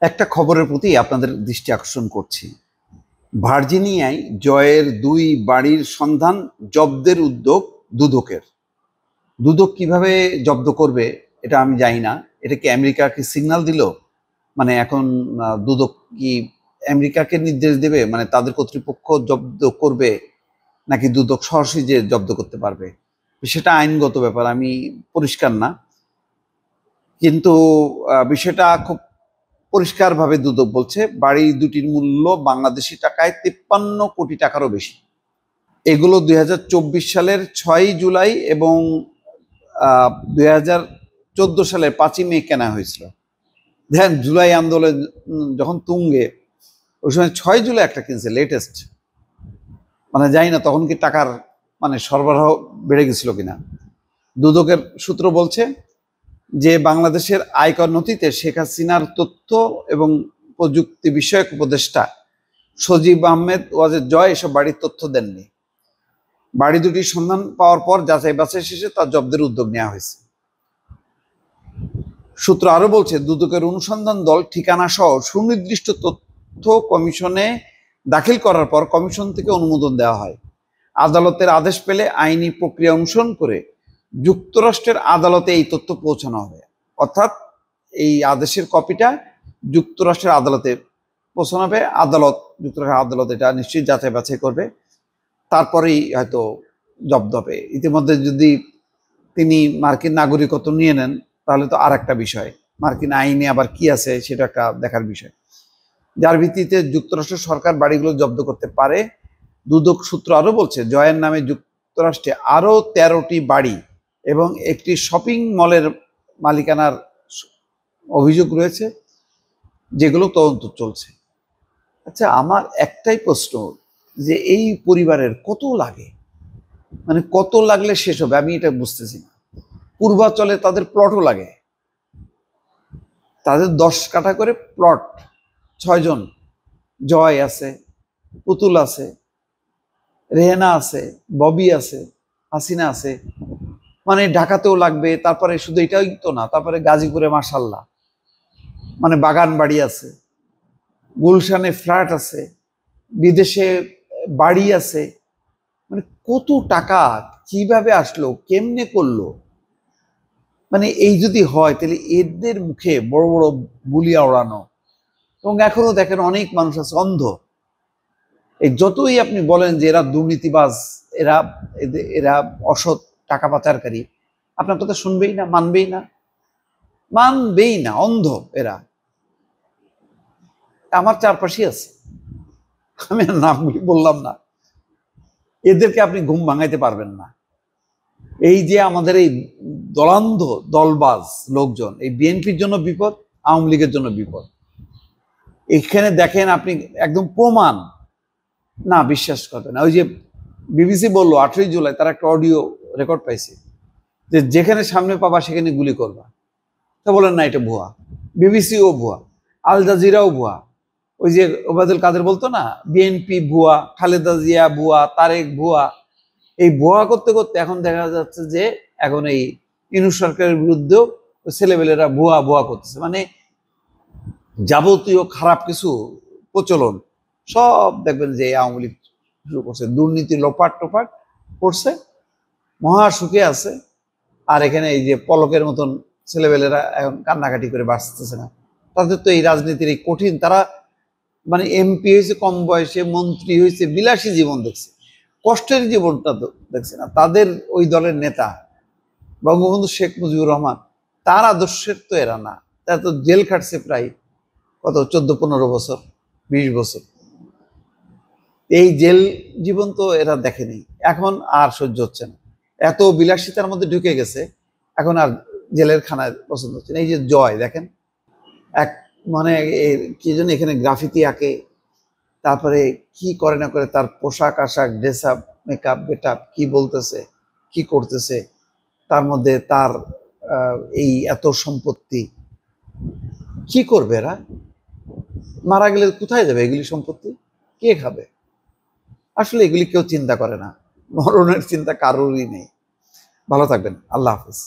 একটা খবরের প্রতি আপনাদের দৃষ্টি আকর্ষণ করছি। ভার্জিনিয়ায় জয়ের দুই বাড়ির সন্ধান জব্দের উদ্যোগ দুদকের। দুদক কিভাবে জব্দ করবে এটা আমি জানি না। এটা কি আমেরিকাকে সিগন্যাল দিল? মানে এখন দুদক কি আমেরিকাকে নির্দেশ দেবে, মানে তাদের কর্তৃপক্ষ জব্দ করবে, নাকি দুদক সরাসরি যে জব্দ করতে পারবে? সেটা আইনগত ব্যাপার, আমি পরিষ্কার না। কিন্তু বিষয়টা খুব পরিষ্কারভাবে দুদক বলছে বাড়ি দুটির মূল্য বাংলাদেশি টাকায় 53 কোটি টাকারও বেশি। এগুলো 2024 সালের 6 জুলাই এবং 2014 সালের 5 মে কেনা হয়েছিল। দেখেন, জুলাই আন্দোলন যখন তুঙ্গে, ওই সময় 6 জুলাই একটা কিনছে লেটেস্ট। মানে জানি না তখন কি টাকার মানে সরবরাহ বেড়ে গেছিল কিনা। দুদকের সূত্র বলছে যে বাংলাদেশের আয়কর নথিতে শেখ হাসিনার তথ্য এবং প্রযুক্তি বিষয়ক উপদেষ্টা সজীব আহমেদ ওয়াজেদ জয় এসব বাড়ির তথ্য দেননি। বাড়ি দুটির সন্ধান পাওয়ার পর যাচাই বাছাই শেষে তার জব্দের উদ্যোগ নেওয়া হয়েছে। সূত্র আরো বলছে, দুদকের অনুসন্ধান দল ঠিকানা সহ সুনির্দিষ্ট তথ্য কমিশনে দাখিল করার পর কমিশন থেকে অনুমোদন দেওয়া হয়। আদালতের আদেশ পেলে আইনি প্রক্রিয়া অনুসরণ করে যুক্তরাষ্ট্রের আদালতে এই তথ্য পৌঁছানো হবে। অর্থাৎ এই আদেশের কপিটা যুক্তরাষ্ট্রের আদালতে পৌঁছানো হবে। যুক্তরাষ্ট্রের আদালত এটা নিশ্চয়ই যাচাই বাছাই করবে, তারপরেই হয়তো জব্দ হবে। ইতিমধ্যে যদি তিনি মার্কিন নাগরিকত্ব নিয়ে নেন তাহলে তো আর একটা বিষয়, মার্কিন আইনে আবার কি আছে সেটা একটা দেখার বিষয়, যার ভিত্তিতে যুক্তরাষ্ট্র সরকার বাড়িগুলো জব্দ করতে পারে। দুদক সূত্র আরো বলছে, জয়ের নামে যুক্তরাষ্ট্রে আরো 13টি বাড়ি এবং একটি শপিং মলের মালিকানার অভিযোগ রয়েছে, যেগুলো তদন্ত চলছে। আচ্ছা, আমার একটাই প্রশ্ন, যে এই পরিবারের কত লাগে, মানে কত লাগলে শেষ হবে আমি এটা বুঝতেছি না। পূর্বাচলে তাদের প্লটও লাগে, তাদের 10 কাঠা করে প্লট, 6 জন, জয় আছে, পুতুল আছে, রেহেনা আছে, ববি আছে, হাসিনা আছে, মানে ঢাকাতেও লাগবে। তারপরে শুধু এটাই তো না, তারপরে গাজীপুরে মাশাল্লাহ মানে বাগান বাড়ি আছে, গুলশানে ফ্ল্যাট আছে, বিদেশে বাড়ি আছে। মানে কত টাকা কিভাবে আসলো, কেমনে করলো? মানে এই যদি হয় তাহলে এদের মুখে বড় বড় বুলিয়া ওড়ানো। এবং এখনো দেখেন অনেক মানুষ আছে অন্ধ। এই যতই আপনি বলেন যে এরা দুর্নীতিবাজ, এরা এরা অসৎ টাকা পাচারকারী, আপনার কথা শুনবেই না, মানবেই না, অন্ধ এরা। আমার চারপাশে আছে, আমি নামগুলি বললাম না। এদেরকে আপনি ঘুম ভাঙাইতে পারবেন না। এই যে আমাদের এই দলান্ধ দলবাজ লোকজন, এই বিএনপির জন্য বিপদ, আওয়ামী লীগের জন্য বিপদ। এখানে দেখেন আপনি একদম প্রমাণ, না বিশ্বাস করবেন না। ওই যে বিবিসি বললো 8ই জুলাই তারা একটা অডিও রেকর্ড পাইছে যে যেখানে সামনে পাবা সেখানে গুলি করবা। তা বলেন না এটা ভুয়া, বিবিসিও ভুয়া, আল জাজিরাও ভুয়া। ওই যে ওবায়দুল কাদের বলতো না, বিএনপি ভুয়া, খালেদা জিয়া ভুয়া, তারেক ভুয়া। এই ভুয়া করতে করতে এখন দেখা যাচ্ছে যে এখন এই ইউনূস সরকারের বিরুদ্ধেও ছেলেবেলেরা ভুয়া ভুয়া করতেছে। মানে যাবতীয় খারাপ কিছু প্রচলন সব দেখবেন যে আওয়ামী লীগ শুরু করছে, দুর্নীতি লোপাট টোপাট করছে, মহা সুখে আছে। আর এখানে এই যে পলকের মতন ছেলেবেলেরা এখন কান্নাকাটি করে বাঁচতেছে না। তাদের তো এই রাজনীতির এই কঠিন, তারা মানে এমপি হয়েছে কম বয়সে, মন্ত্রী হয়েছে, বিলাসী জীবন দেখছে, কষ্টের জীবনটা তো দেখছে না। তাদের ওই দলের নেতা বঙ্গবন্ধু শেখ মুজিবুর রহমান, তার আদর্শের তো এরা না। তারা তো জেল খাটছে প্রায় কত 14-15 বছর, 20 বছর। এই জেল জীবন তো এরা দেখেনি, এখন আর সহ্য হচ্ছে না। এত বিলাসিতার মধ্যে ঢুকে গেছে, এখন আর জেলের খানায় পছন্দ হচ্ছে না। এই যে জয় দেখেন, এক মানে কি যেন এখানে গ্রাফিতি আঁকে, তারপরে কি করে না করে, তার পোশাক আশাক, ড্রেস আপ, মেকআপ, গেটআপ, কি বলতেছে, কি করতেছে, তার মধ্যে তার এই এত সম্পত্তি, কি করবে এরা? মারা গেলে কোথায় যাবে এগুলি সম্পত্তি, কে খাবে? আসলে এগুলি কেউ চিন্তা করে না, মরণের চিন্তা কারোরই নেই। ভালো থাকবেন, আল্লাহ হাফিজ।